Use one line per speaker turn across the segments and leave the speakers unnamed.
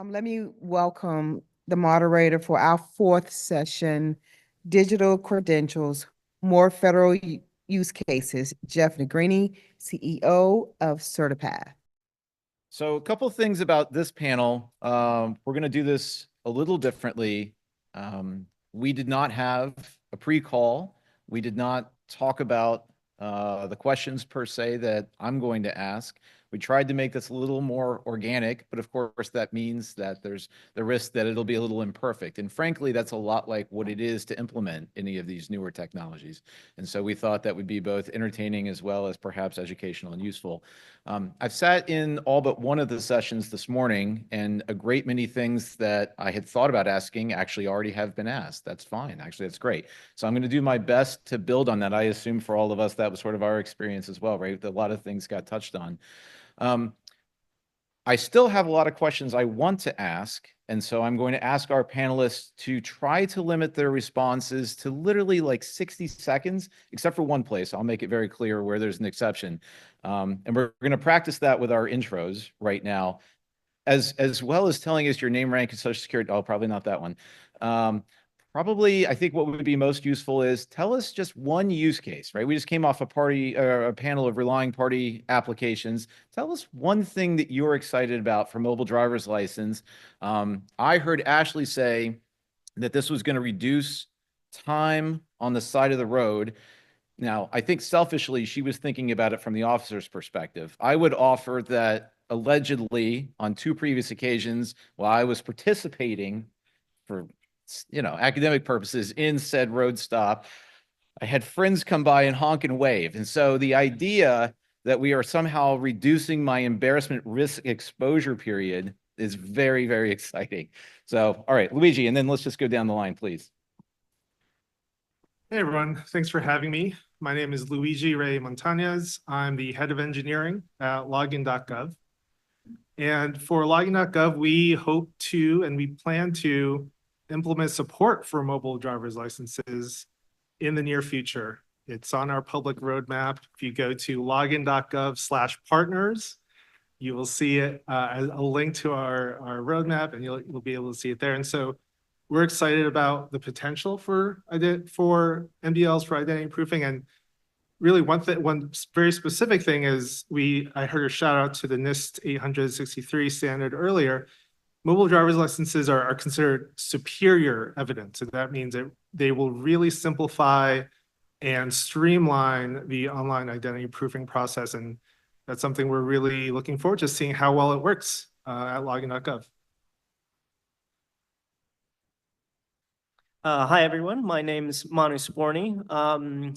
Let me welcome the moderator for our fourth session, Digital Credentials, More Federal Use Cases, Jeff Negrini, CEO of Certipath.
So a couple things about this panel. We're going to do this a little differently. We did not have a pre-call. We did not talk about the questions per se that I'm going to ask. We tried to make this a little more organic, but of course that means that there's the risk that it'll be a little imperfect. And frankly, that's a lot like what it is to implement any of these newer technologies. And so we thought that would be both entertaining as well as perhaps educational and useful. I've sat in all but one of the sessions this morning, and a great many things that I had thought about asking actually already have been asked. That's fine. Actually, that's great. So I'm going to do my best to build on that. I assume for all of us, that was sort of our experience as well, right? A lot of things got touched on. I still have a lot of questions I want to ask, and so I'm going to ask our panelists to try to limit their responses to literally like 60 seconds, except for one place. I'll make it very clear where there's an exception. And we're going to practice that with our intros right now, as well as telling us your name, rank, and social security. Oh, probably not that one. Probably, I think what would be most useful is tell us just one use case, right? We just came off a panel of relying party applications. Tell us one thing that you're excited about for mobile driver's license. I heard Ashley say that this was going to reduce time on the side of the road. Now, I think selfishly, she was thinking about it from the officer's perspective. I would offer that allegedly on two previous occasions, while I was participating for academic purposes in said road stop, I had friends come by and honk and wave. And so the idea that we are somehow reducing my embarrassment risk exposure period is very, very exciting. So, all right, Luigi, and then let's just go down the line, please.
Hey, everyone. Thanks for having me. My name is Luigi Ray Montañez. I'm the head of engineering at login.gov. And for login.gov, we hope to, and we plan to, implement support for mobile driver's licenses in the near future. It's on our public roadmap. If you go to login.gov/partners, you will see it as a link to our roadmap, and you'll be able to see it there. And so we're excited about the potential for MDLs for identity proofing. And really one very specific thing is I heard a shout out to the NIST 863 standard earlier. Mobile driver's licenses are considered superior evidence. And that means that they will really simplify and streamline the online identity proofing process. And that's something we're really looking forward to seeing how well it works at login.gov.
Hi, everyone. My name is Manu Sporny. I'm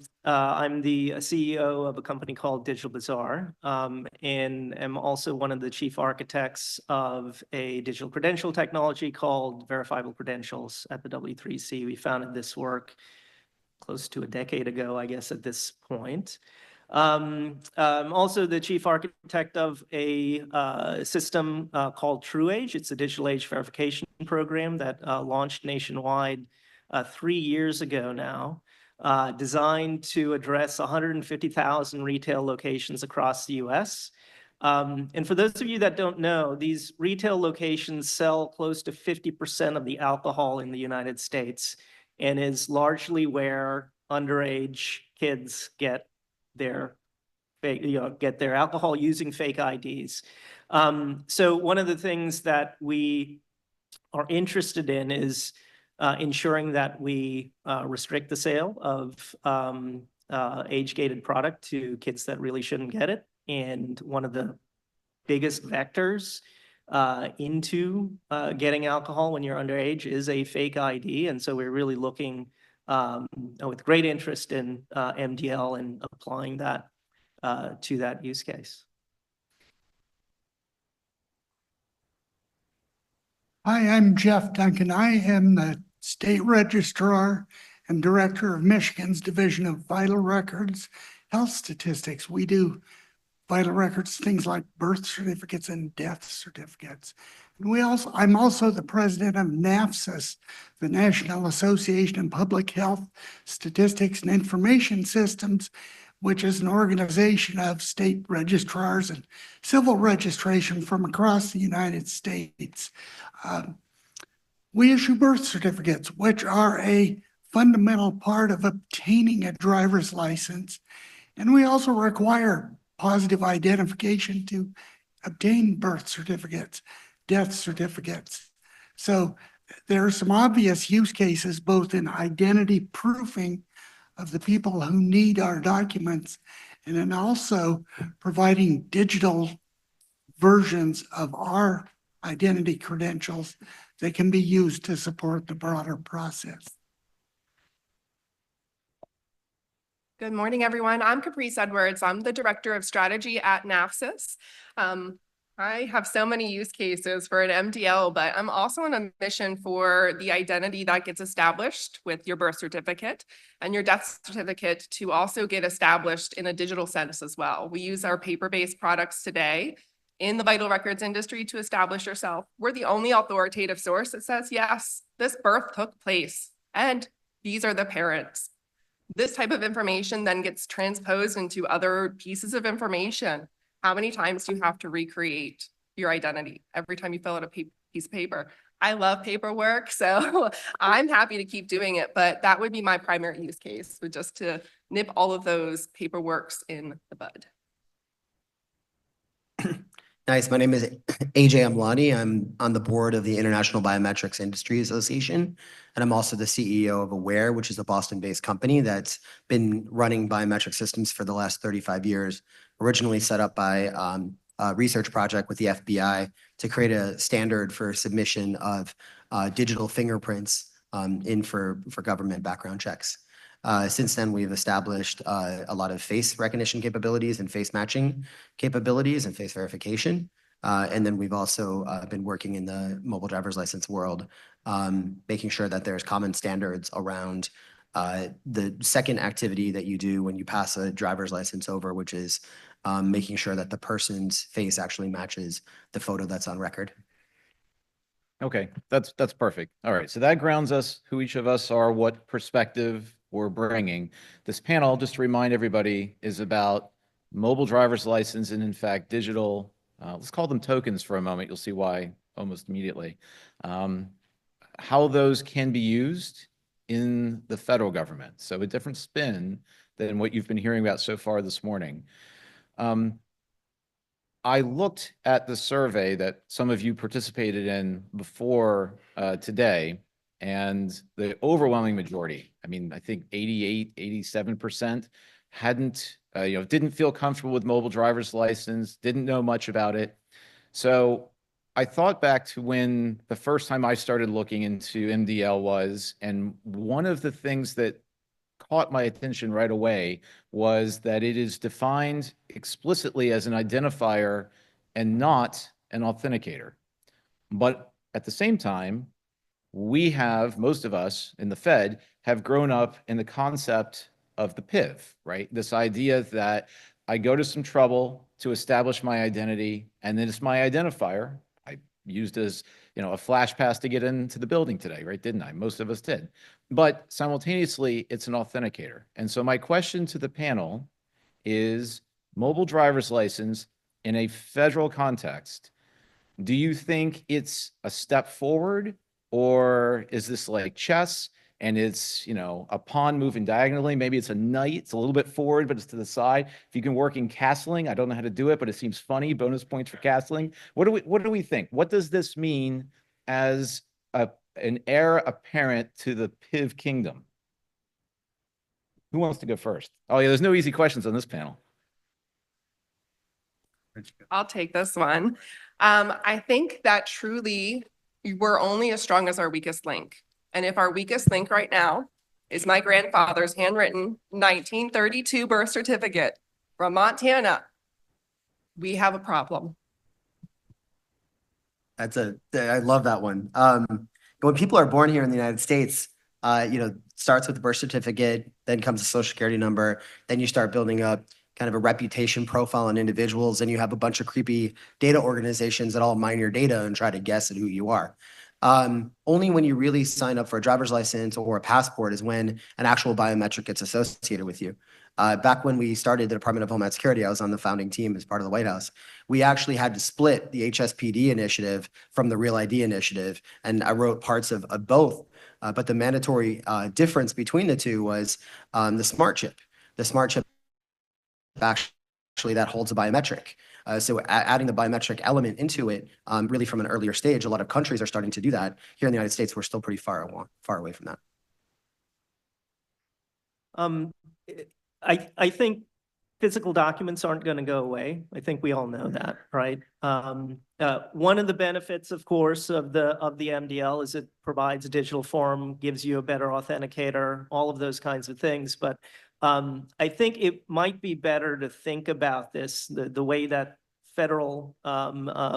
the CEO of a company called Digital Bazaar, and am also one of the chief architects of a digital credential technology called Verifiable Credentials at the W3C. We founded this work close to a decade ago, I guess, at this point. I'm also the chief architect of a system called TruAge. It's a digital age verification program that launched nationwide 3 years ago now, designed to address 150,000 retail locations across the US. And for those of you that don't know, these retail locations sell close to 50% of the alcohol in the United States, and is largely where underage kids get their alcohol using fake IDs. So one of the things that we are interested in is ensuring that we restrict the sale of age-gated product to kids that really shouldn't get it. And one of the biggest vectors into getting alcohol when you're underage is a fake ID. And so we're really looking with great interest in MDL and applying that to that use case.
Hi, I'm Jeff Duncan. I am the State Registrar and Director of Michigan's Division of Vital Records Health Statistics. We do vital records, things like birth certificates and death certificates. And I'm also the president of NAFSIS, the National Association of Public Health Statistics and Information Systems, which is an organization of state registrars and civil registration from across the United States. We issue birth certificates, which are a fundamental part of obtaining a driver's license. And we also require positive identification to obtain birth certificates, death certificates. So there are some obvious use cases, both in identity proofing of the people who need our documents, and then also providing digital versions of our identity credentials that can be used to support the broader process.
Good morning, everyone. I'm Caprice Edwards. I'm the Director of Strategy at NAFSIS. I have so many use cases for an MDL, but I'm also on a mission for the identity that gets established with your birth certificate and your death certificate to also get established in a digital sense as well. We use our paper-based products today in the vital records industry to establish yourself. We're the only authoritative source that says, yes, this birth took place and these are the parents. This type of information then gets transposed into other pieces of information. How many times do you have to recreate your identity every time you fill out a piece of paper? I love paperwork, so I'm happy to keep doing it, but that would be my primary use case, would just to nip all of those paperworks in the bud.
Nice. My name is AJ Amlani. I'm on the board of the International Biometrics Industry Association, and I'm also the CEO of Aware, which is a Boston-based company that's been running biometric systems for the last 35 years, originally set up by a research project with the FBI to create a standard for submission of digital fingerprints in for government background checks. Since then, we've established a lot of face recognition capabilities and face matching capabilities and face verification. And then we've also been working in the mobile driver's license world, making sure that there's common standards around the second activity that you do when you pass a driver's license over, which is making sure that the person's face actually matches the photo that's on record.
Okay, that's perfect. All right, so that grounds us, who each of us are, what perspective we're bringing. This panel, just to remind everybody, is about mobile driver's license and, in fact, digital, let's call them tokens for a moment. You'll see why almost immediately. How those can be used in the federal government. So a different spin than what you've been hearing about so far this morning. I looked at the survey that some of you participated in before today, and the overwhelming majority, I mean, I think 88, 87% didn't feel comfortable with mobile driver's license, didn't know much about it. So I thought back to when the first time I started looking into MDL was, and one of the things that caught my attention right away was that it is defined explicitly as an identifier and not an authenticator. But at the same time, most of us in the Fed have grown up in the concept of the PIV, right? This idea that I go to some trouble to establish my identity, and then it's my identifier. I used as, a flash pass to get into the building today, right? Didn't I? Most of us did. But simultaneously, it's an authenticator. And so my question to the panel is, mobile driver's license in a federal context, do you think it's a step forward? Or is this like chess and it's, a pawn moving diagonally? Maybe it's a knight, it's a little bit forward, but it's to the side. If you can work in castling, I don't know how to do it, but it seems funny. Bonus points for castling. What do we think? What does this mean as an heir apparent to the PIV kingdom? Who wants to go first? Oh yeah, there's no easy questions on this panel.
I'll take this one. I think that truly we're only as strong as our weakest link. And if our weakest link right now is my grandfather's handwritten 1932 birth certificate from Montana, we have a problem.
I love that one. When people are born here in the United States, starts with the birth certificate, then comes a social security number, then you start building up kind of a reputation profile on individuals, and you have a bunch of creepy data organizations that all mine your data and try to guess at who you are. Only when you really sign up for a driver's license or a passport is when an actual biometric gets associated with you. Back when we started the Department of Homeland Security, I was on the founding team as part of the White House. We actually had to split the HSPD initiative from the Real ID initiative, and I wrote parts of both. But the mandatory difference between the two was the smart chip. The smart chip actually that holds a biometric. So adding the biometric element into it, really from an earlier stage, a lot of countries are starting to do that. Here in the United States, we're still pretty far away from that.
I think physical documents aren't going to go away. I think we all know that, right? One of the benefits, of course, of the MDL is it provides a digital form, gives you a better authenticator, all of those kinds of things. But I think it might be better to think about this the way that federal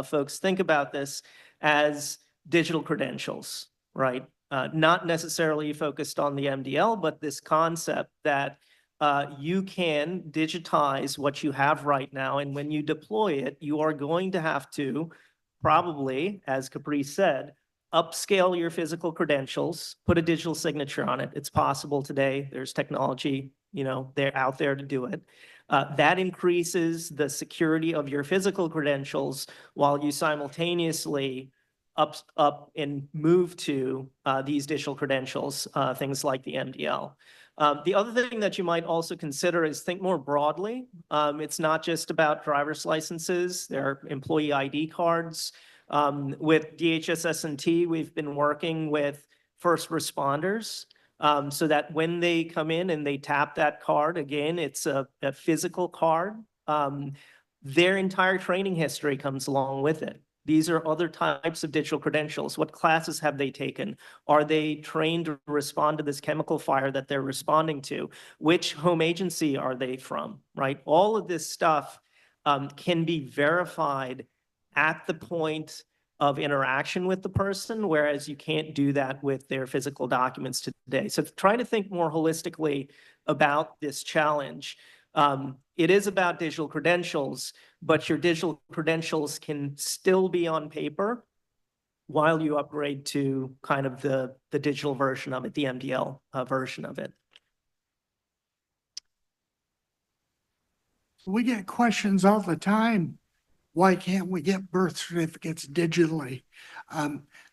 folks think about this as digital credentials, right? Not necessarily focused on the MDL, but this concept that you can digitize what you have right now. And when you deploy it, you are going to have to probably, as Caprice said, upscale your physical credentials, put a digital signature on it. It's possible today. There's technology, they're out there to do it. That increases the security of your physical credentials while you simultaneously up and move to these digital credentials, things like the MDL. The other thing that you might also consider is think more broadly. It's not just about driver's licenses. There are employee ID cards. With DHS-S&T, we've been working with first responders so that when they come in and they tap that card, again, it's a physical card. Their entire training history comes along with it. These are other types of digital credentials. What classes have they taken? Are they trained to respond to this chemical fire that they're responding to? Which home agency are they from, right? All of this stuff can be verified at the point of interaction with the person, whereas you can't do that with their physical documents today. So try to think more holistically about this challenge. It is about digital credentials, but your digital credentials can still be on paper while you upgrade to kind of the digital version of it, the MDL version of it.
We get questions all the time. Why can't we get birth certificates digitally?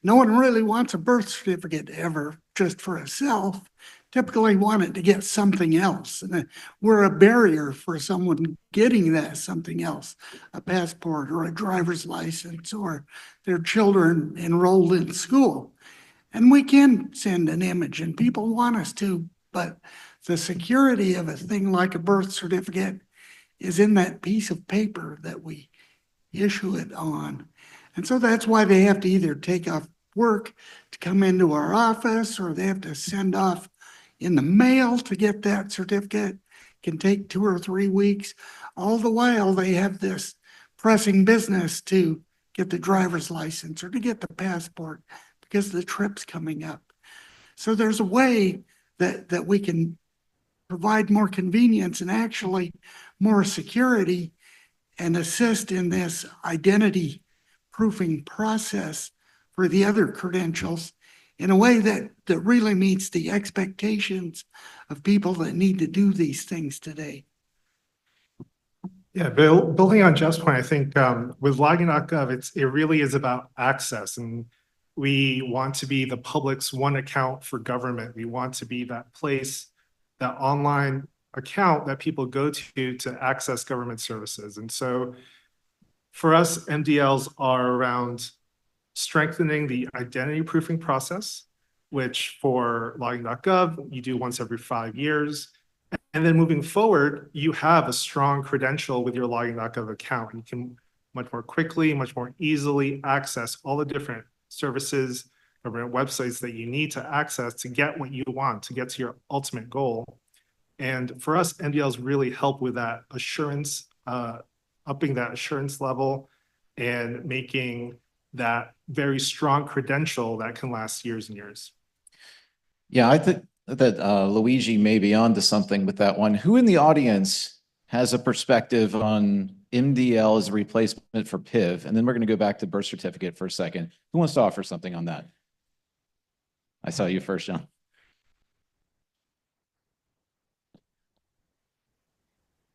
No one really wants a birth certificate ever just for itself. Typically wanted to get something else. And we're a barrier for someone getting that something else, a passport or a driver's license or their children enrolled in school. And we can send an image and people want us to, but the security of a thing like a birth certificate is in that piece of paper that we issue it on. And so that's why they have to either take off work to come into our office or they have to send off in the mail to get that certificate. It can take 2 or 3 weeks. All the while they have this pressing business to get the driver's license or to get the passport because the trip's coming up. So there's a way that we can provide more convenience and actually more security and assist in this identity proofing process for the other credentials in a way that really meets the expectations of people that need to do these things today.
Yeah, building on Jeff's point, I think with login.gov, it really is about access, and we want to be the public's one account for government. We want to be that place, that online account that people go to access government services. And so for us, MDLs are around strengthening the identity proofing process, which for login.gov, you do once every 5 years. And then moving forward, you have a strong credential with your login.gov account. You can much more quickly, much more easily access all the different services, government websites that you need to access to get what you want, to get to your ultimate goal. And for us, MDLs really help with that assurance, upping that assurance level and making that very strong credential that can last years and years.
Yeah, I think that Luigi may be onto something with that one. Who in the audience has a perspective on MDL as a replacement for PIV? And then we're going to go back to birth certificate for a second. Who wants to offer something on that? I saw you first, John.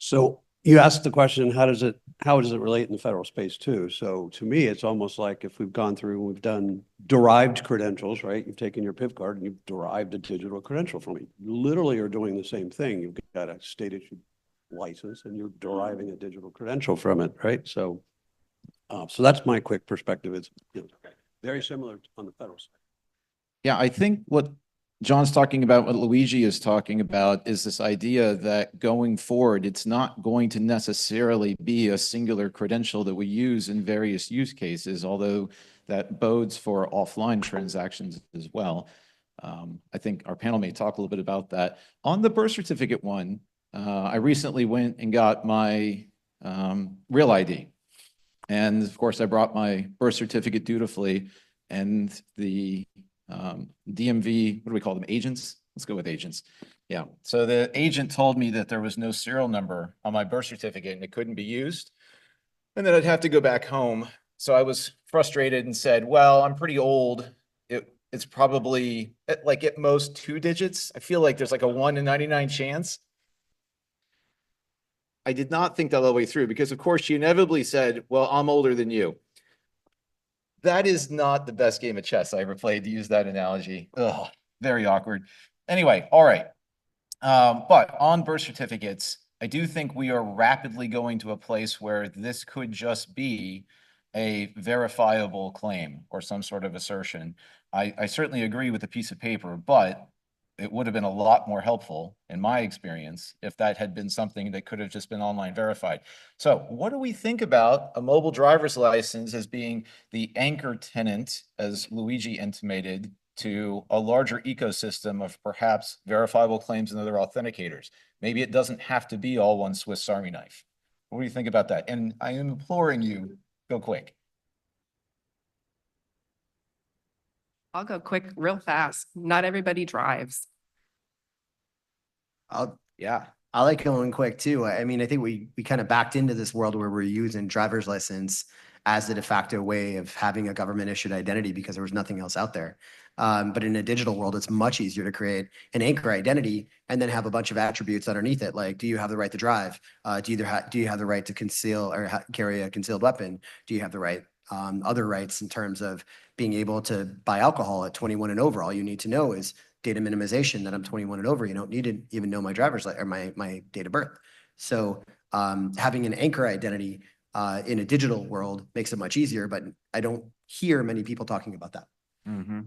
So you asked the question, how does it relate in the federal space too? So to me, it's almost like if we've gone through, we've done derived credentials, right? You've taken your PIV card and you've derived a digital credential from it. You literally are doing the same thing. You've got a state issued license and you're deriving a digital credential from it, right? So, so that's my quick perspective. It's very similar on the federal side.
Yeah, I think what John's talking about, what Luigi is talking about, is this idea that going forward, it's not going to necessarily be a singular credential that we use in various use cases, although that bodes for offline transactions as well. I think our panel may talk a little bit about that. On the birth certificate one, I recently went and got my Real ID. And of course, I brought my birth certificate dutifully, and the DMV, what do we call them? Agents? Let's go with agents. Yeah. So the agent told me that there was no serial number on my birth certificate and it couldn't be used. And then I'd have to go back home. So I was frustrated and said, well, I'm pretty old. It's probably at most 2 digits. I feel like there's like a 1 in 99 chance. I did not think that all the way through because of course she inevitably said, well, I'm older than you. That is not the best game of chess I ever played, to use that analogy. Ugh, very awkward. Anyway, all right. But on birth certificates, I do think we are rapidly going to a place where this could just be a verifiable claim or some sort of assertion. I certainly agree with the piece of paper, but it would have been a lot more helpful, in my experience, if that had been something that could have just been online verified. So what do we think about a mobile driver's license as being the anchor tenant, as Luigi intimated, to a larger ecosystem of perhaps verifiable claims and other authenticators? Maybe it doesn't have to be all one Swiss Army knife. What do you think about that? And I am imploring you, go quick.
I'll go quick, real fast. Not everybody drives.
Yeah.
I like going quick too. I mean, I think we kind of backed into this world where we're using driver's license as the de facto way of having a government issued identity because there was nothing else out there. But in a digital world, it's much easier to create an anchor identity and then have a bunch of attributes underneath it. Like, do you have the right to drive? Do you have the right to conceal or carry a concealed weapon? Do you have the right other rights in terms of being able to buy alcohol at 21 and over? All you need to know is data minimization that I'm 21 and over. You don't need to even know my driver's license or my date of birth. So having an anchor identity in a digital world makes it much easier, but I don't hear many people talking about that.
Mm-hmm.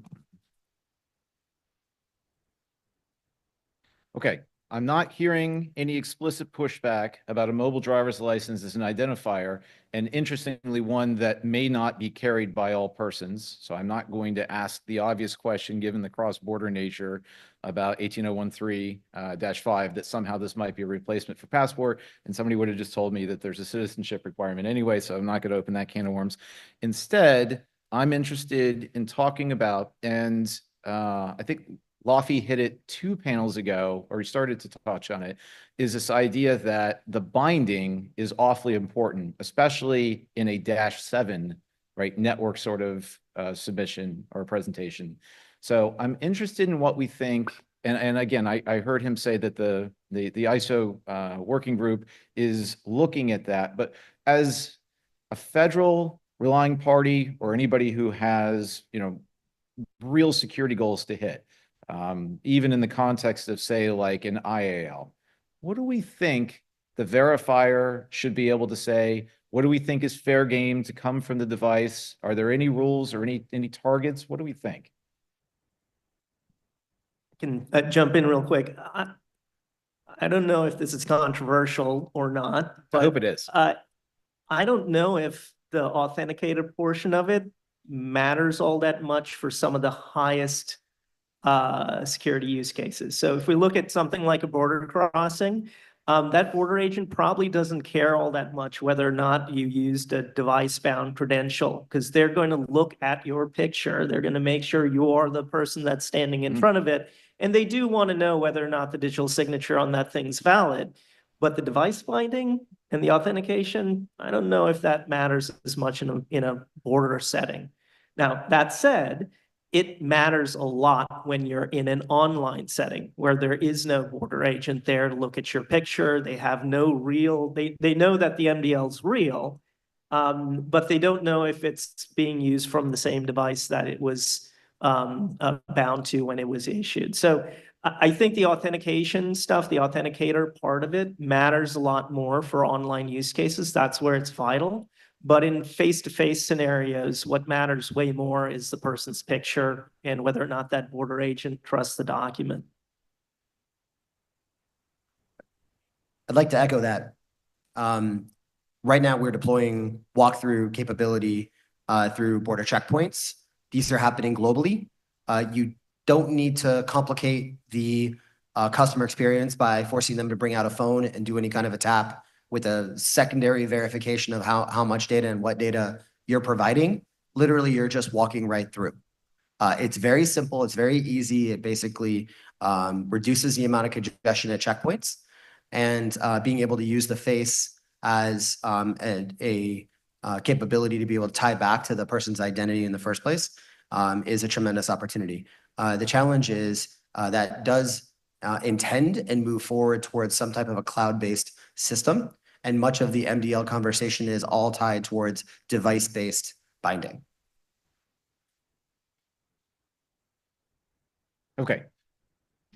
Okay, I'm not hearing any explicit pushback about a mobile driver's license as an identifier, and interestingly, one that may not be carried by all persons. So I'm not going to ask the obvious question, given the cross-border nature about 18013-5, that somehow this might be a replacement for passport, and somebody would have just told me that there's a citizenship requirement anyway, so I'm not going to open that can of worms. Instead, I'm interested in talking about, and I think Laffy hit it 2 panels ago, or he started to touch on it, is this idea that the binding is awfully important, especially in a -7, right, network sort of submission or presentation. So I'm interested in what we think, and again, I heard him say that the ISO working group is looking at that, but as a federal relying party or anybody who has, real security goals to hit, even in the context of, say, like an IAL, what do we think the verifier should be able to say? What do we think is fair game to come from the device? Are there any rules or any targets? What do we think?
I can jump in real quick. I don't know if this is controversial or not,
I
but
hope it is.
I don't know if the authenticated portion of it matters all that much for some of the highest security use cases. So if we look at something like a border crossing, that border agent probably doesn't care all that much whether or not you used a device-bound credential, because they're going to look at your picture. They're going to make sure you are the person that's standing in front of it. And they do want to know whether or not the digital signature on that thing's valid. But the device binding and the authentication, I don't know if that matters as much in a border setting. Now, that said, it matters a lot when you're in an online setting where there is no border agent there to look at your picture. They have no real, they know that the MDL is real, but they don't know if it's being used from the same device that it was bound to when it was issued. So I think the authentication stuff, the authenticator part of it matters a lot more for online use cases. That's where it's vital. But in face-to-face scenarios, what matters way more is the person's picture and whether or not that border agent trusts the document.
I'd like to echo that. Right now, we're deploying walkthrough capability through border checkpoints. These are happening globally. You don't need to complicate the customer experience by forcing them to bring out a phone and do any kind of a tap with a secondary verification of how much data and what data you're providing. Literally, you're just walking right through. It's very simple. It's very easy. It basically reduces the amount of congestion at checkpoints, and being able to use the face as a capability to be able to tie back to the person's identity in the first place is a tremendous opportunity. The challenge is that does intend and move forward towards some type of a cloud-based system. And much of the MDL conversation is all tied towards device-based binding.
Okay.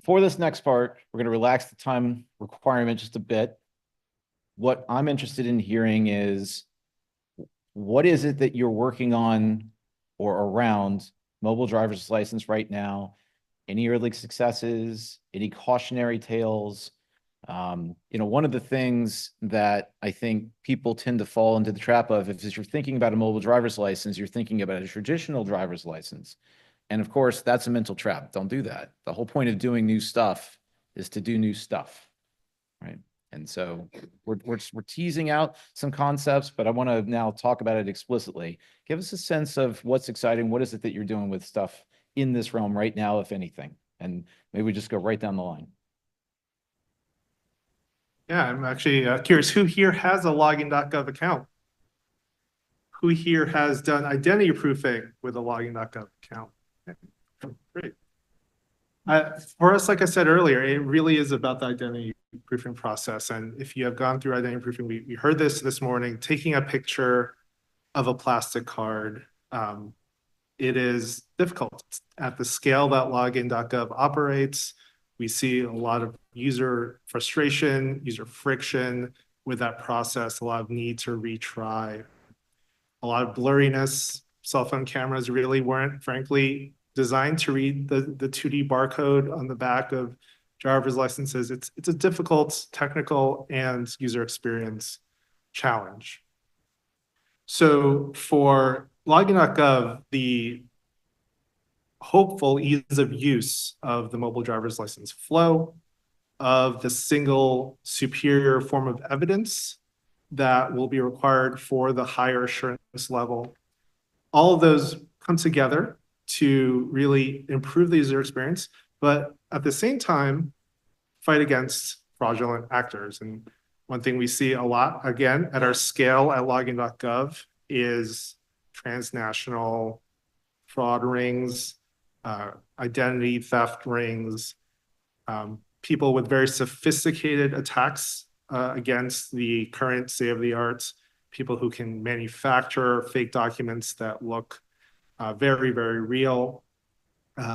For this next part, we're going to relax the time requirement just a bit. What I'm interested in hearing is, what is it that you're working on or around mobile driver's license right now? Any early successes, any cautionary tales? One of the things that I think people tend to fall into the trap of is you're thinking about a mobile driver's license, you're thinking about a traditional driver's license. And of course, that's a mental trap. Don't do that. The whole point of doing new stuff is to do new stuff, right? And so we're teasing out some concepts, but I want to now talk about it explicitly. Give us a sense of what's exciting. What is it that you're doing with stuff in this realm right now, if anything? And maybe we just go right down the line.
Yeah, I'm actually curious, who here has a login.gov account? Who here has done identity proofing with a login.gov account? Okay, great. For us, like I said earlier, it really is about the identity proofing process. And if you have gone through identity proofing, we heard this morning, taking a picture of a plastic card, it is difficult. At the scale that login.gov operates, we see a lot of user frustration, user friction with that process, a lot of need to retry, a lot of blurriness. Cell phone cameras really weren't, frankly, designed to read the 2D barcode on the back of driver's licenses. It's a difficult technical and user experience challenge. So for login.gov, the hopeful ease of use of the mobile driver's license flow, of the single superior form of evidence that will be required for the higher assurance level, all of those come together to really improve the user experience, but at the same time, fight against fraudulent actors. And one thing we see a lot, again, at our scale at login.gov is transnational fraud rings, identity theft rings, people with very sophisticated attacks against the current state of the art, people who can manufacture fake documents that look very, very real,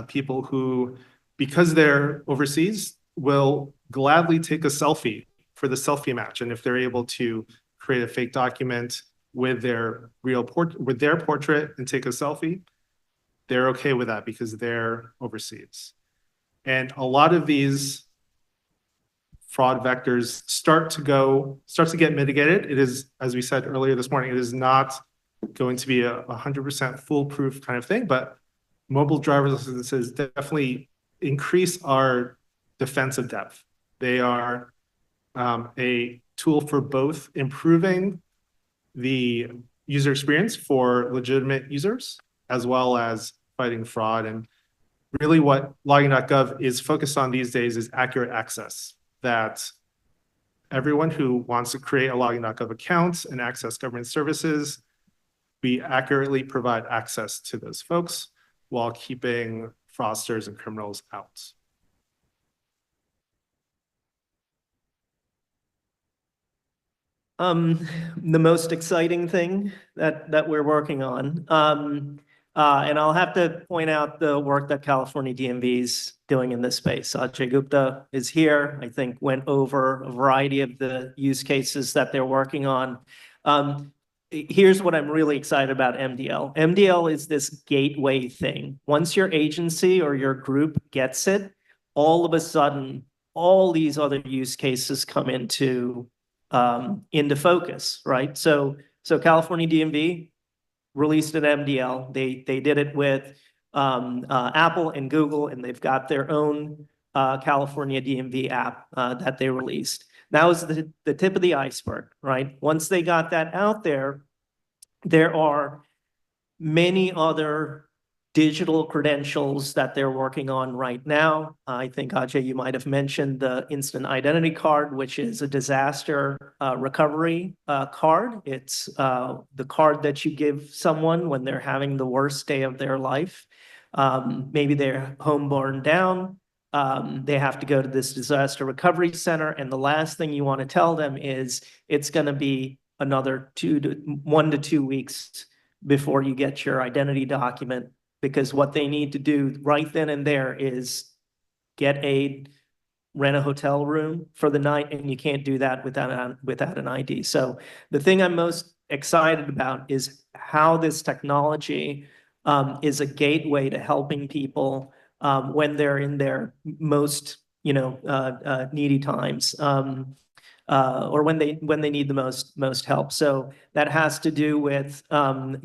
people who, because they're overseas, will gladly take a selfie for the selfie match. And if they're able to create a fake document with their portrait and take a selfie, they're okay with that because they're overseas. And a lot of these fraud vectors start to get mitigated. It is, as we said earlier this morning, it is not going to be a 100% foolproof kind of thing, but mobile driver's licenses definitely increase our defensive depth. They are a tool for both improving the user experience for legitimate users, as well as fighting fraud. And really what login.gov is focused on these days is accurate access, that everyone who wants to create a login.gov account and access government services, we accurately provide access to those folks. while keeping fraudsters and criminals out.
The most exciting thing that we're working on, and I'll have to point out the work that California DMV is doing in this space. Ajay Gupta is here, I think went over a variety of the use cases that they're working on. Here's what I'm really excited about MDL. MDL is this gateway thing. Once your agency or your group gets it, all of a sudden, all these other use cases come into focus, right? So California DMV released an MDL. They did it with Apple and Google, and they've got their own California DMV app that they released. That was the tip of the iceberg, right? Once they got that out there, there are many other digital credentials that they're working on right now. I think, Ajay, you might have mentioned the instant identity card, which is a disaster recovery card. It's the card that you give someone when they're having the worst day of their life. Maybe their home burned down. They have to go to this disaster recovery center. And the last thing you want to tell them is it's going to be another 1 to 2 weeks before you get your identity document, because what they need to do right then and there is rent a hotel room for the night, and you can't do that without an ID. So the thing I'm most excited about is how this technology is a gateway to helping people when they're in their most needy times. Or when they need the most help. So that has to do with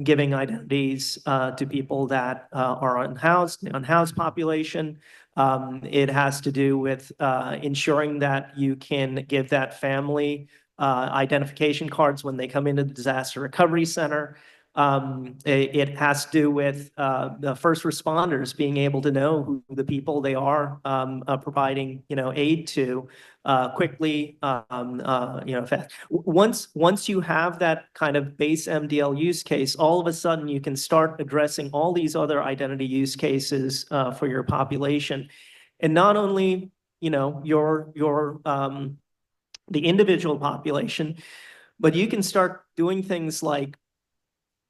giving identities to people that are unhoused, the unhoused population. It has to do with ensuring that you can give that family identification cards when they come into the disaster recovery center. It has to do with the first responders being able to know who the people they are providing aid to quickly, fast. Once you have that kind of base MDL use case, all of a sudden you can start addressing all these other identity use cases for your population, and not only the individual population, but you can start doing things like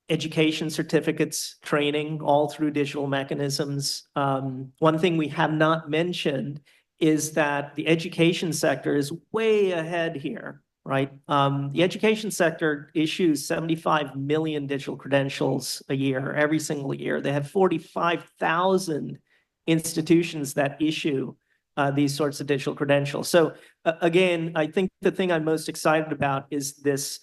education certificates, training, all through digital mechanisms. One thing we have not mentioned is that the education sector is way ahead here, right? The education sector issues 75 million digital credentials a year, every single year. They have 45,000 institutions that issue these sorts of digital credentials. So again, I think the thing I'm most excited about is this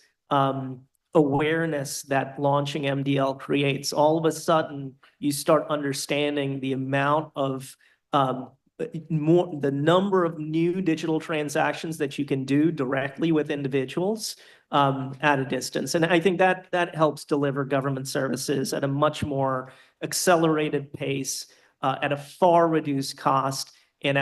awareness that launching MDL creates. All of a sudden, you start understanding the amount of the number of new digital transactions that you can do directly with individuals at a distance. And I think that helps deliver government services at a much more accelerated pace, at a far reduced cost, and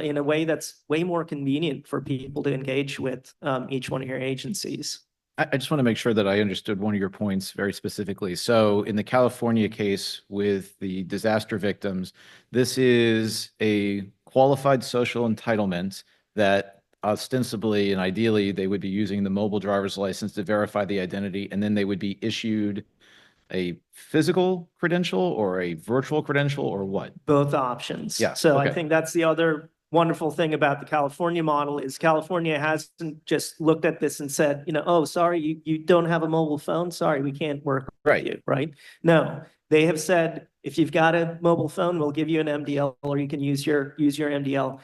in a way that's way more convenient for people to engage with each one of your agencies.
I just want to make sure that I understood one of your points very specifically. So in the California case with the disaster victims, this is a qualified social entitlement that ostensibly and ideally they would be using the mobile driver's license to verify the identity, and then they would be issued a physical credential or a virtual credential, or what?
Both options.
Yeah,
So
okay.
I think that's the other wonderful thing about the California model is California hasn't just looked at this and said, oh, sorry, you don't have a mobile phone. Sorry, we can't work with you, right? No, they have said, if you've got a mobile phone, we'll give you an MDL, or you can use your MDL.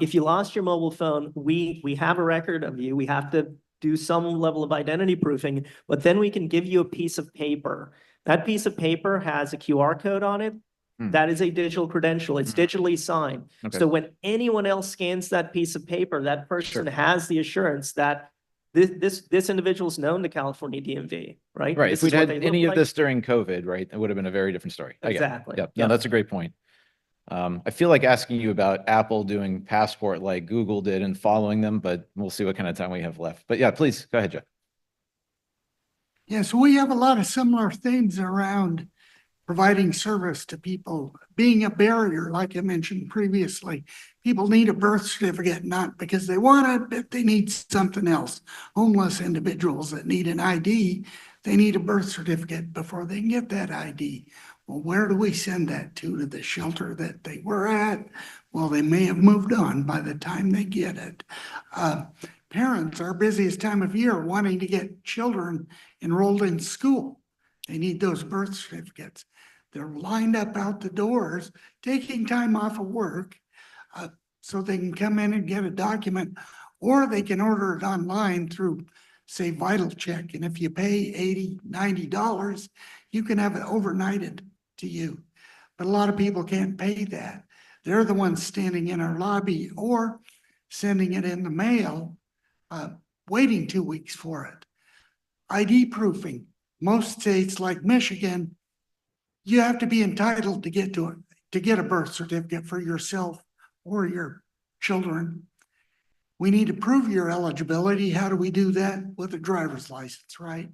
If you lost your mobile phone, we have a record of you. We have to do some level of identity proofing, but then we can give you a piece of paper. That piece of paper has a QR code on it. That is a digital credential. It's digitally signed.
Okay.
So when anyone else scans that piece of paper, that person has the assurance that this individual is known to California DMV, right?
Right.
This
If we'd
is what
had
they
any
look
of this during COVID, right, it would have been a very different story. I get it.
Exactly.
Yep. No, that's a great point. I feel like asking you about Apple doing passport like Google did and following them, but we'll see what kind of time we have left. But yeah, please go ahead, Jeff.
Yes, we have a lot of similar themes around providing service to people, being a barrier, like I mentioned previously. People need a birth certificate, not because they want it, but they need something else. Homeless individuals that need an ID, they need a birth certificate before they can get that ID. Well, where do we send that to? To the shelter that they were at? Well, they may have moved on by the time they get it. Parents, our busiest time of year, wanting to get children enrolled in school. They need those birth certificates. They're lined up out the doors, taking time off of work, so they can come in and get a document, or they can order it online through, say, Vital Check. And if you pay $80, $90, you can have it overnighted to you. But a lot of people can't pay that. They're the ones standing in our lobby or sending it in the mail, waiting 2 weeks for it. ID proofing. Most states like Michigan, you have to be entitled to get a birth certificate for yourself or your children. We need to prove your eligibility. How do we do that? With a driver's license, right?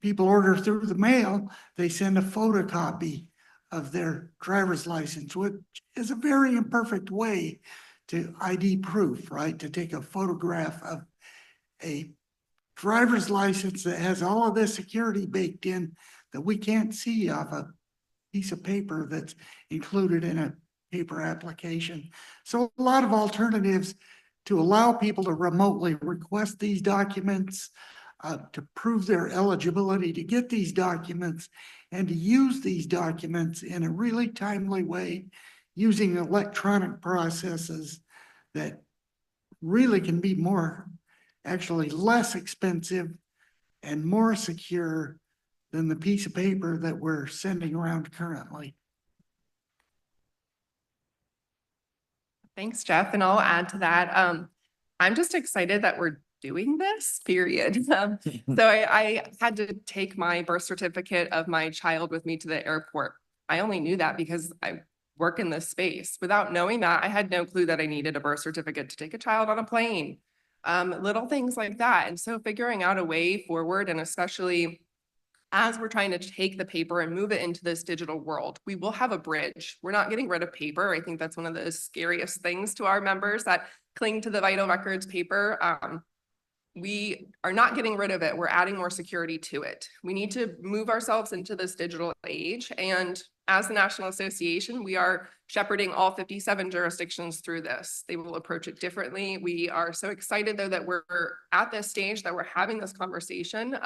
People order through the mail, they send a photocopy of their driver's license, which is a very imperfect way to ID proof, right? To take a photograph of a driver's license that has all of this security baked in that we can't see off a piece of paper that's included in a paper application. So a lot of alternatives to allow people to remotely request these documents, to prove their eligibility to get these documents, and to use these documents in a really timely way using electronic processes that really can be actually less expensive and more secure than the piece of paper that we're sending around currently.
Thanks, Jeff. And I'll add to that. I'm just excited that we're doing this, period. So I had to take my birth certificate of my child with me to the airport. I only knew that because I work in this space. Without knowing that, I had no clue that I needed a birth certificate to take a child on a plane. Little things like that. And so figuring out a way forward, and especially as we're trying to take the paper and move it into this digital world, we will have a bridge. We're not getting rid of paper. I think that's one of the scariest things to our members that cling to the vital records paper. We are not getting rid of it. We're adding more security to it. We need to move ourselves into this digital age. And as the National Association, we are shepherding all 57 jurisdictions through this. They will approach it differently. We are so excited, though, that we're at this stage, that we're having this conversation.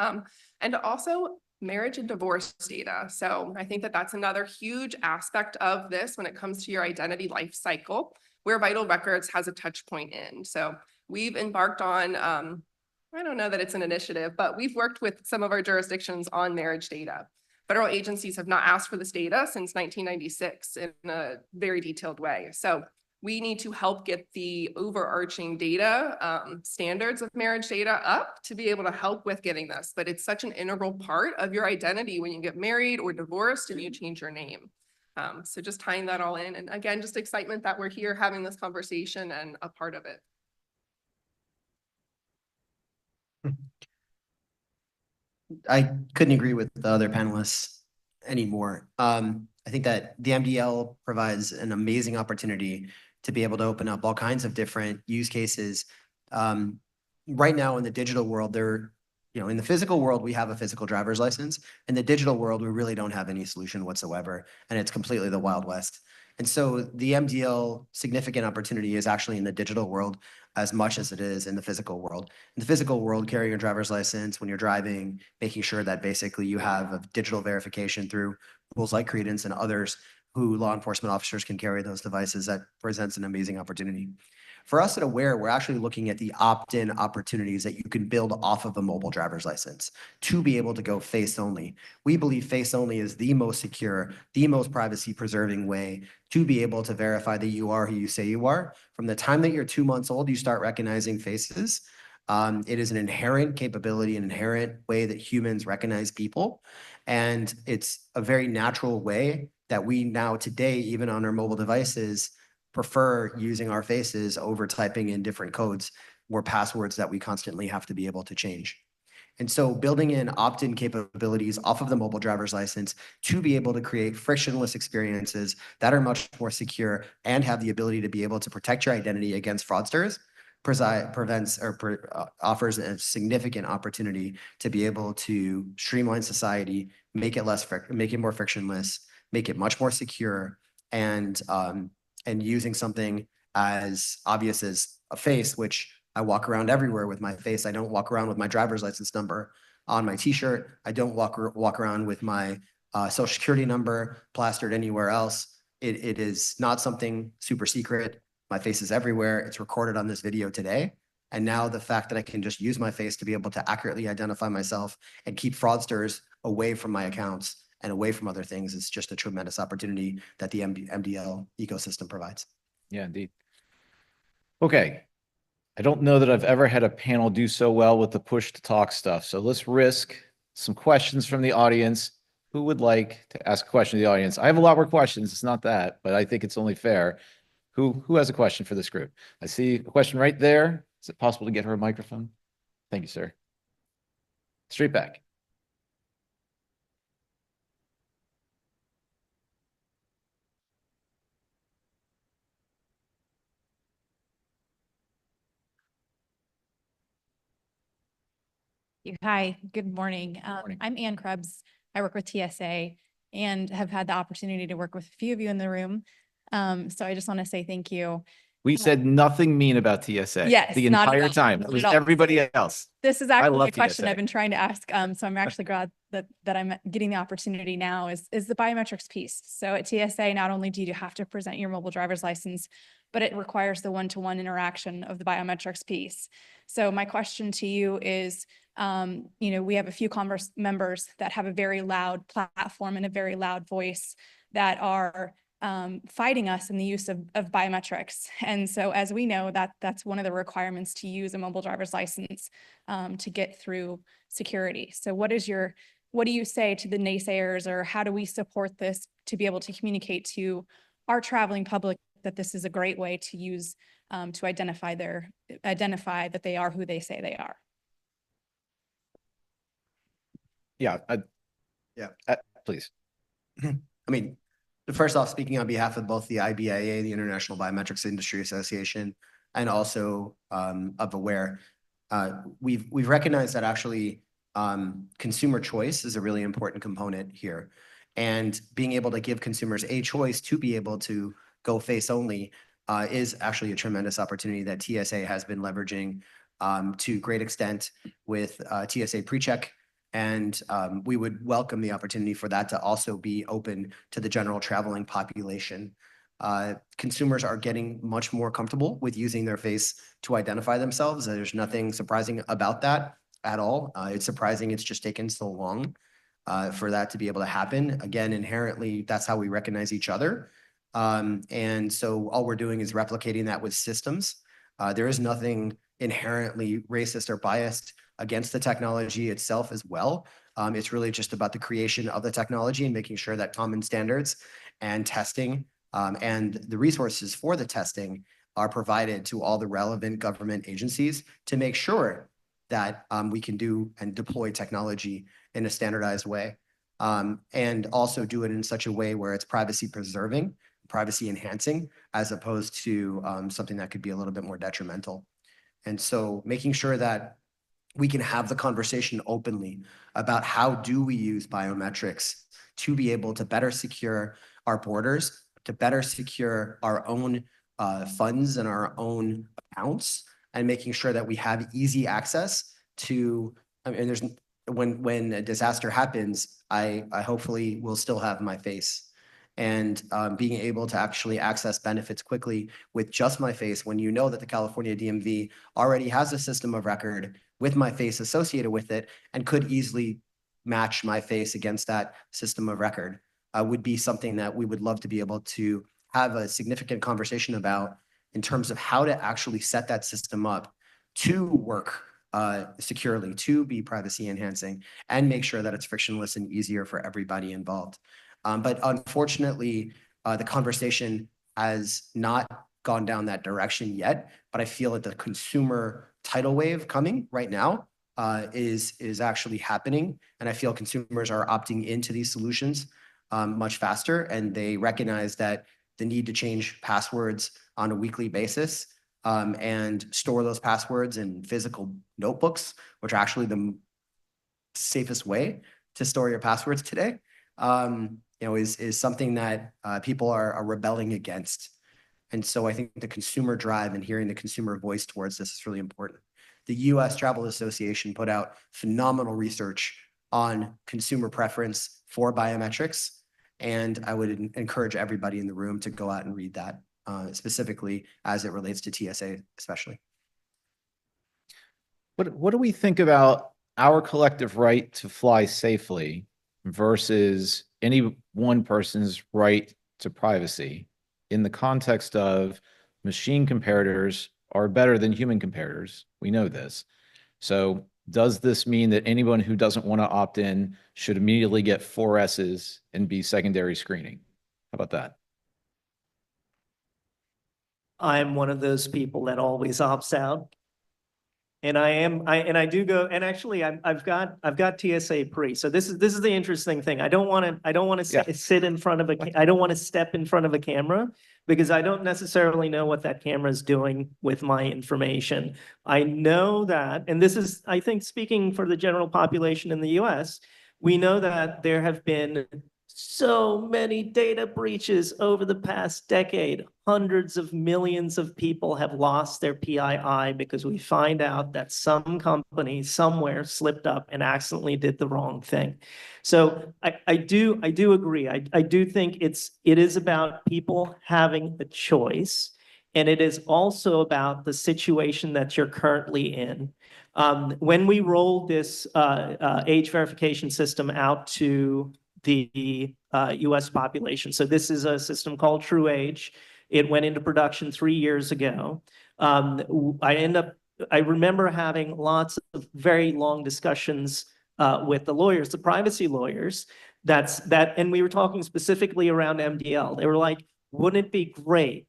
And also marriage and divorce data. So I think that that's another huge aspect of this when it comes to your identity life cycle, where Vital Records has a touch point in. So we've embarked on, I don't know that it's an initiative, but we've worked with some of our jurisdictions on marriage data. Federal agencies have not asked for this data since 1996 in a very detailed way. So we need to help get the overarching data standards of marriage data up to be able to help with getting this. But it's such an integral part of your identity when you get married or divorced and you change your name. So just tying that all in. And again, just excitement that we're here having this conversation and a part of it.
I couldn't agree with the other panelists anymore. I think that the MDL provides an amazing opportunity to be able to open up all kinds of different use cases. Right now in the digital world, in the physical world, we have a physical driver's license. In the digital world, we really don't have any solution whatsoever, and it's completely the Wild West. And so the MDL significant opportunity is actually in the digital world as much as it is in the physical world. In the physical world, carrying your driver's license when you're driving, making sure that basically you have a digital verification through tools like Credence and others who law enforcement officers can carry those devices, that presents an amazing opportunity. For us at Aware, we're actually looking at the opt-in opportunities that you can build off of a mobile driver's license to be able to go face only. We believe face only is the most secure, the most privacy preserving way to be able to verify that you are who you say you are. From the time that you're 2 months old, you start recognizing faces. It is an inherent capability, an inherent way that humans recognize people. And it's a very natural way that we now today, even on our mobile devices, prefer using our faces over typing in different codes or passwords that we constantly have to be able to change. And so building in opt-in capabilities off of the mobile driver's license to be able to create frictionless experiences that are much more secure and have the ability to be able to protect your identity against fraudsters offers a significant opportunity to be able to streamline society, make it more frictionless, make it much more secure, and using something as obvious as a face, which I walk around everywhere with my face. I don't walk around with my driver's license number on my T-shirt. I don't walk around with my social security number plastered anywhere else. It is not something super secret. My face is everywhere. It's recorded on this video today. And now the fact that I can just use my face to be able to accurately identify myself and keep fraudsters away from my accounts and away from other things is just a tremendous opportunity that the MDL ecosystem provides.
Yeah, indeed. Okay. I don't know that I've ever had a panel do so well with the push to talk stuff. So let's risk some questions from the audience. Who would like to ask a question to the audience? I have a lot more questions. It's not that, but I think it's only fair. Who has a question for this group? I see a question right there. Is it possible to get her a microphone? Thank you, sir. Straight back.
Hi, good morning.
Morning.
I'm Ann Krebs. I work with TSA and have had the opportunity to work with a few of you in the room. So I just want to say thank you.
We said nothing mean about TSA
Yes,
the
not at
entire
all.
time.
Not
It was
at all.
everybody else.
This is actually
love
a question
TSA.
I've been trying to ask. So I'm actually glad that I'm getting the opportunity now is the biometrics piece. So at TSA, not only do you have to present your mobile driver's license, but it requires the one-to-one interaction of the biometrics piece. So my question to you is, we have a few Congress members that have a very loud platform and a very loud voice that are fighting us in the use of biometrics. And so as we know, that's one of the requirements to use a mobile driver's license to get through security. So what do you say to the naysayers, or how do we support this to be able to communicate to our traveling public that this is a great way to use to identify that they are who they say they are?
Yeah.
Yeah.
Please.
I mean, first off, speaking on behalf of both the IBIA, the International Biometrics Industry Association, and also of Aware, we've recognized that actually consumer choice is a really important component here. And being able to give consumers a choice to be able to go face only is actually a tremendous opportunity that TSA has been leveraging to great extent with TSA PreCheck. And we would welcome the opportunity for that to also be open to the general traveling population. Consumers are getting much more comfortable with using their face to identify themselves. There's nothing surprising about that at all. It's surprising it's just taken so long for that to be able to happen. Again, inherently, that's how we recognize each other. And so all we're doing is replicating that with systems. There is nothing inherently racist or biased against the technology itself as well. It's really just about the creation of the technology and making sure that common standards and testing and the resources for the testing are provided to all the relevant government agencies to make sure that we can do and deploy technology in a standardized way. And also do it in such a way where it's privacy preserving, privacy enhancing, as opposed to something that could be a little bit more detrimental. And so making sure that we can have the conversation openly about how do we use biometrics to be able to better secure our borders, to better secure our own funds and our own accounts, and making sure that we have easy access to, when a disaster happens, I hopefully will still have my face. And being able to actually access benefits quickly with just my face, when you know that the California DMV already has a system of record with my face associated with it and could easily match my face against that system of record, would be something that we would love to be able to have a significant conversation about in terms of how to actually set that system up to work securely, to be privacy enhancing, and make sure that it's frictionless and easier for everybody involved. But unfortunately, the conversation has not gone down that direction yet, but I feel that the consumer tidal wave coming right now is actually happening. And I feel consumers are opting into these solutions much faster, and they recognize that the need to change passwords on a weekly basis and store those passwords in physical notebooks, which are actually the safest way to store your passwords today, is something that people are rebelling against. And so I think the consumer drive and hearing the consumer voice towards this is really important. The U.S. Travel Association put out phenomenal research on consumer preference for biometrics. And I would encourage everybody in the room to go out and read that, specifically as it relates to TSA especially.
What do we think about our collective right to fly safely versus any one person's right to privacy in the context of machine comparators are better than human comparators? We know this. So does this mean that anyone who doesn't want to opt in should immediately get 4 S's and be secondary screening? How about that?
I'm one of those people that always opts out. And I do go, and actually I've got TSA pre. So this is the interesting thing. I don't want to sit in front of I don't want to step in front of a camera because I don't necessarily know what that camera is doing with my information. I know that, and this is, I think, speaking for the general population in the US, we know that there have been so many data breaches over the past decade. Hundreds of millions of people have lost their PII because we find out that some company somewhere slipped up and accidentally did the wrong thing. So I do agree. I do think it is about people having a choice, and it is also about the situation that you're currently in. When we rolled this age verification system out to the US population. So this is a system called TruAge. It went into production 3 years ago. I remember having lots of very long discussions with the lawyers, the privacy lawyers, and we were talking specifically around MDL. They were like, wouldn't it be great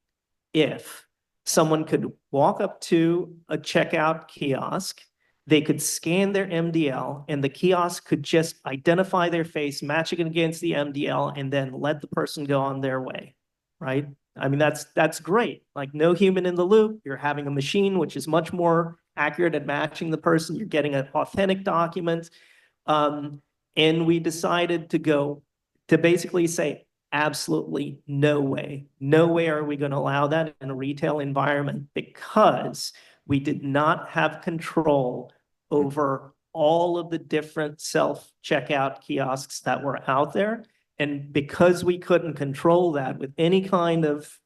if someone could walk up to a checkout kiosk, they could scan their MDL, and the kiosk could just identify their face, match it against the MDL, and then let the person go on their way, right? I mean, that's great. Like, no human in the loop. You're having a machine which is much more accurate at matching the person. You're getting an authentic document. And we decided to basically say, absolutely no way. No way are we going to allow that in a retail environment, because we did not have control over all of the different self-checkout kiosks that were out there. And because we couldn't control that with any kind of,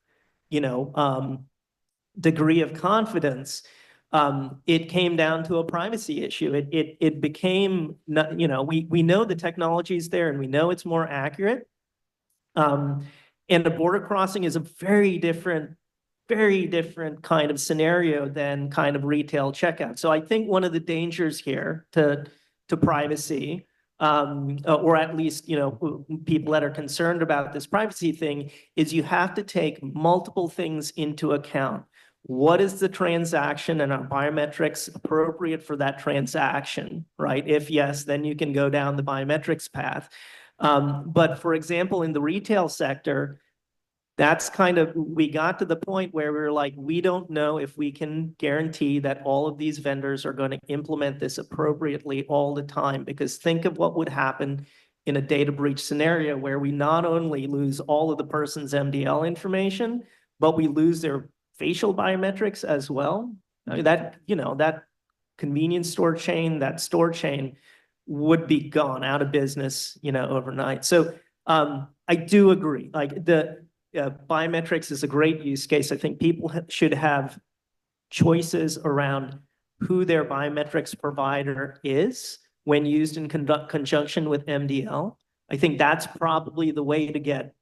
degree of confidence, it came down to a privacy issue. It became, we know the technology is there and we know it's more accurate. And the border crossing is a very different kind of scenario than kind of retail checkout. So I think one of the dangers here to privacy, or at least, people that are concerned about this privacy thing, is you have to take multiple things into account. What is the transaction, and are biometrics appropriate for that transaction, right? If yes, then you can go down the biometrics path. But for example, in the retail sector, we got to the point where we were like, we don't know if we can guarantee that all of these vendors are going to implement this appropriately all the time. Because think of what would happen in a data breach scenario where we not only lose all of the person's MDL information, but we lose their facial biometrics as well. I mean, that convenience store chain, that store chain would be gone out of business, overnight. So I do agree. Like, biometrics is a great use case. I think people should have choices around who their biometrics provider is when used in conjunction with MDL. I think that's probably the way to get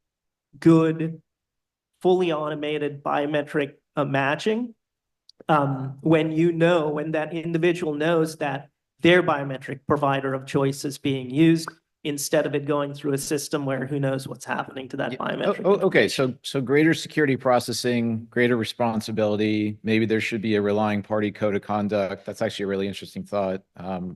good, fully automated biometric matching. When that individual knows that their biometric provider of choice is being used, instead of it going through a system where who knows what's happening to that
Yeah.
biometric.
Okay,
information.
so greater security processing, greater responsibility. Maybe there should be a relying party code of conduct. That's actually a really interesting thought.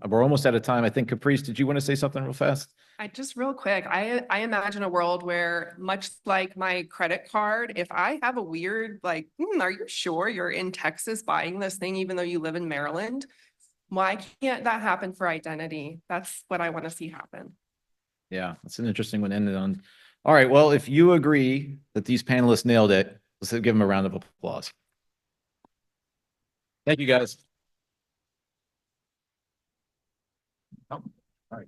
We're almost out of time. I think Caprice, did you want to say something real fast?
I just real quick, I imagine a world where much like my credit card, if I have a weird, like, are you sure you're in Texas buying this thing even though you live in Maryland? Why can't that happen for identity? That's what I want to see happen.
Yeah, that's an interesting one to end it on. All right, well, if you agree that these panelists nailed it, let's give them a round of applause. Thank you, guys. Oh, all right.